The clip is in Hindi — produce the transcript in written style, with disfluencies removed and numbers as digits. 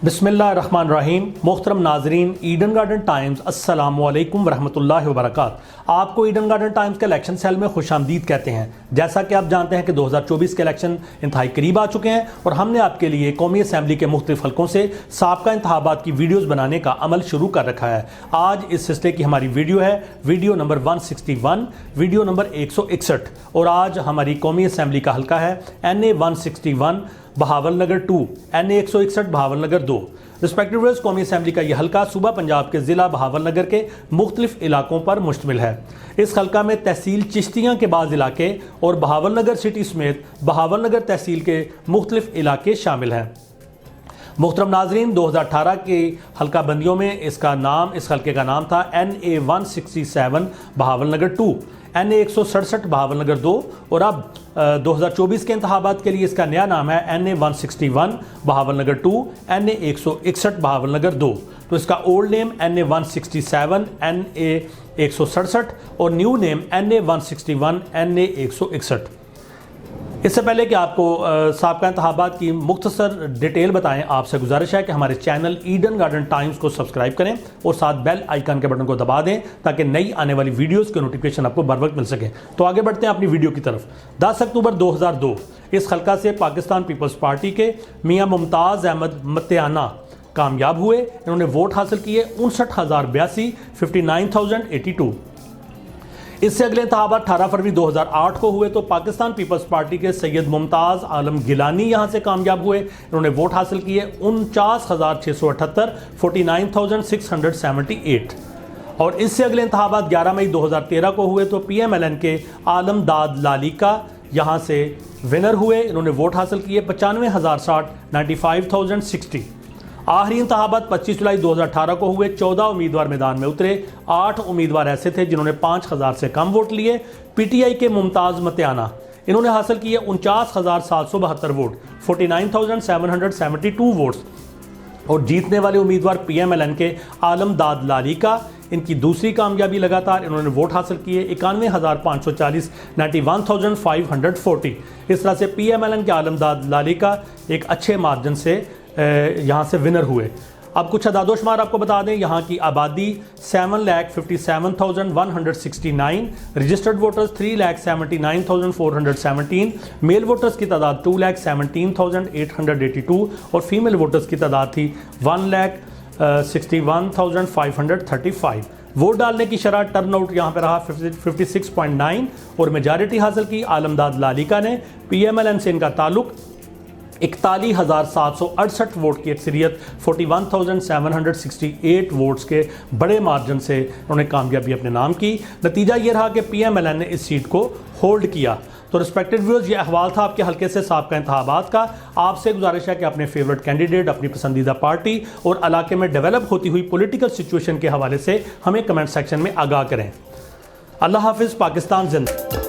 बिस्मिल्लाहिर्रहमानिर्रहीम। मोहतरम नाजरीन, ईडन गार्डन टाइम्स अस्सलामुअलैकुम वरहमतुल्लाहि वबरकात। आपको ईडन गार्डन टाइम्स के इलेक्शन सेल में खुशामदीद कहते हैं। जैसा कि आप जानते हैं कि 2024 के इलेक्शन इंतहाई करीब आ चुके हैं और हमने आपके लिए कौमी असम्बली के मुख्तलिफ हल्कों से साबका इंतखाबात की वीडियोज़ बनाने का अमल शुरू कर रखा है। आज इस सिलसिले की हमारी वीडियो है वीडियो नंबर 161, वीडियो नंबर 161। और आज हमारी कौमी असम्बली का हल्का है NA 161 बहावल नगर 2, NA 161 बहावल नगर 2। रिस्पेक्टिव व्यूअर्स, कौमी असम्बली का यह हल्का सूबा पंजाब के ज़िला बहावल नगर के मुख्तलिफ इलाकों पर मुश्तमिल है। इस हल्का में तहसील चिश्तियाँ के बाज़ इलाके और बहावल नगर सिटी समेत बहावल नगर तहसील के मुख्तलिफ इलाके शामिल हैं। मोहतरम नाजरीन, 2018 की हल्का बंदियों में इस हल्के का नाम था NA 167 बहावल नगर 2, NA 167 बहावल नगर 2 और अब 2024 के इंतखाबात के लिए इसका नया नाम है NA 161 बहावल नगर 2, NA 161 बहावल नगर 2। तो इसका ओल्ड नेम NA 167 NA 167 और न्यू नेम NA 161 NA 161। इससे पहले कि आपको साबका इंतखाबात की मुख्तसर डिटेल बताएं, आपसे गुजारिश है कि हमारे चैनल ईडन गार्डन टाइम्स को सब्सक्राइब करें और साथ बेल आइकन के बटन को दबा दें ताकि नई आने वाली वीडियोस के नोटिफिकेशन आपको बर वक्त मिल सके। तो आगे बढ़ते हैं अपनी वीडियो की तरफ। 10 अक्टूबर 2002 इस हल्का से पाकिस्तान पीपल्स पार्टी के मियाँ मुमताज़ अहमद मतियाना कामयाब हुए। इन्होंने वोट हासिल किए 59,082, 59,082। इससे अगले इंतखाबात 18 फरवरी 2008 को हुए तो पाकिस्तान पीपल्स पार्टी के सैयद मुमताज़ आलम गिलानी यहां से कामयाब हुए। इन्होंने वोट हासिल किए 49,678, 49,678। और इससे अगले इंतखाबात 11 मई 2013 को हुए तो PMLN के आलमदाद लालिका यहां से विनर हुए। इन्होंने वोट हासिल किए 95,060, 95,060। आखिरी इंतखाबात 25 जुलाई 2018 को हुए। 14 उम्मीदवार मैदान में उतरे। 8 उम्मीदवार ऐसे थे जिन्होंने 5,000 से कम वोट लिए। PTI के मुमताज़ मतियाना इन्होंने हासिल किए 49,772 वोट, 49,772 वोट्स। और जीतने वाले उम्मीदवार PMLN के आलमदाद लालिका, इनकी दूसरी कामयाबी लगातार। इन्होंने वोट हासिल किए 91,540, 91,540। इस तरह से PMLN के आलमदाद लालिका एक अच्छे मार्जिन से यहाँ से विनर हुए। अब कुछ अदादोशुमार आपको बता दें। यहाँ की आबादी 7,57,169, रजिस्टर्ड वोटर्स 3,79,417, मेल वोटर्स की तादाद 2,17,882 और फीमेल वोटर्स की तादाद थी 1,61,535। वोट डालने की शरह टर्नआउट यहाँ पे रहा 56.9 और मेजॉरिटी हासिल की आलमदाद लालिका ने। PMLN से इनका ताल्लुक 41,768 वोट की अक्सरियत 41,768 वोट्स के बड़े मार्जिन से उन्होंने कामयाबी अपने नाम की। नतीजा ये रहा कि PMLN ने इस सीट को होल्ड किया। तो रिस्पेक्टेड व्यूअर्स, ये अहवाल था आपके हल्के से साबका इंतखाबात का। आपसे गुजारिश है कि अपने फेवरेट कैंडिडेट, अपनी पसंदीदा पार्टी और इलाके में डेवलप होती हुई पॉलिटिकल सिचुएशन के हवाले से हमें कमेंट सेक्शन में आगाह करें। अल्लाह हाफिज़। पाकिस्तान जिंदा।